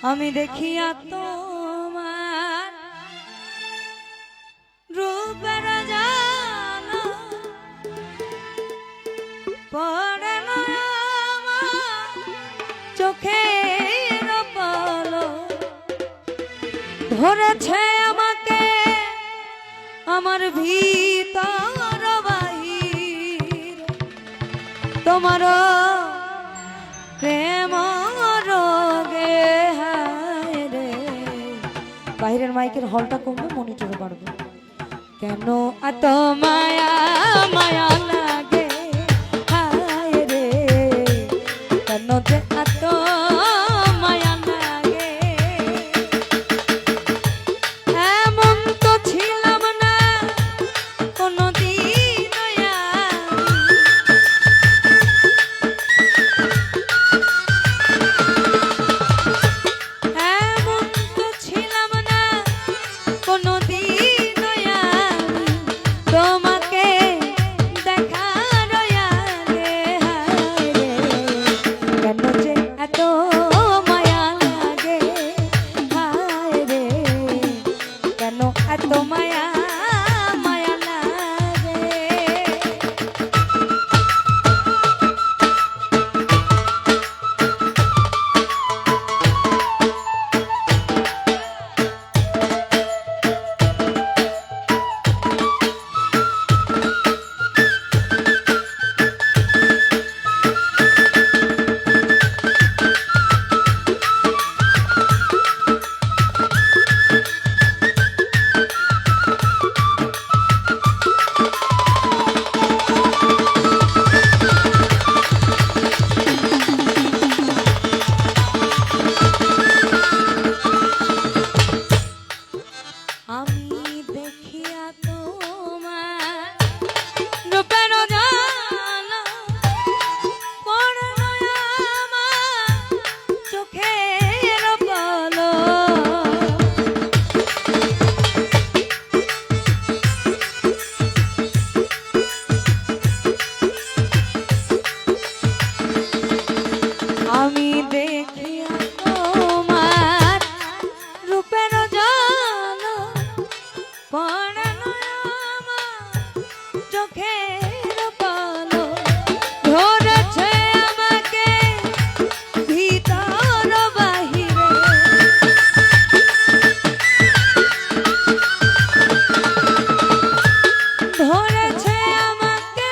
আমি দেখিয়া তোমার রূপের জানা পড়ে না আমার চোখের পলক ধরেছে আমাকে আমার ভিতর বাহির তোমার প্রেম রোগে হায় রে। বাহিরের মাইকের হলটা কমবে, মনিটরে বাড়বে। কেন এত মায়া মায়া লাগে হায় রে, কেন যে এত মায়া লাগে। এমন তো ছিলাম না কোনদিন এমন তো ছিলাম না কোনদিন তোমাকে দেখার আগে হায় রে, কেন যে এত মায়া লাগে হায় রে, কেন এত মায়া মায়া লাগে। আমি দেখিয়া তোমার রূপের জানা পড়ে না আমার চোখের পলক আমি দেখিয়া তোমার রূপের জানা পড়ে না আমার চোখের পলক ধরেছে আমাকে ভিতর বাহিরে ধরেছে আমাকে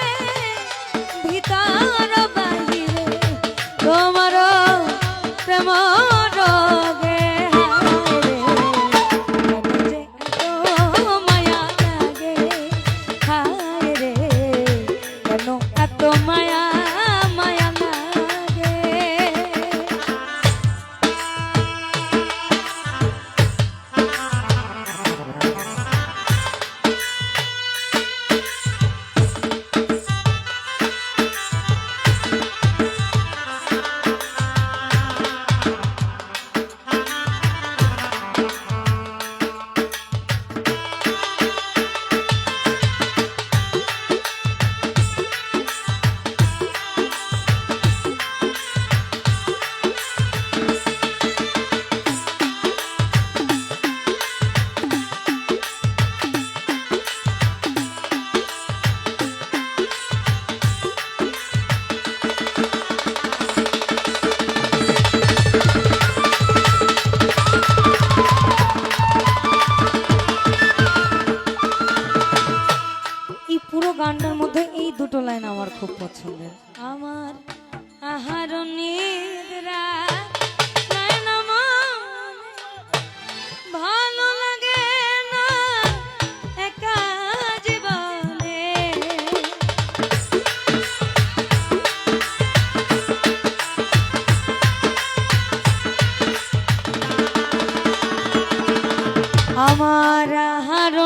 ভিতর বাহিরে তোমার প্রেম রোগে হায় রে, কেন যে এত মায়া লাগে হায় রে, কেন এত মায়া মায়া লাগে। এই পুরো গানটার মধ্যে এই দুটো লাইন আমার খুব পছন্দের। আমার আহার নিদ্রা লাইন আমার ভালো লাগে না একা জীবনে, আমার আহার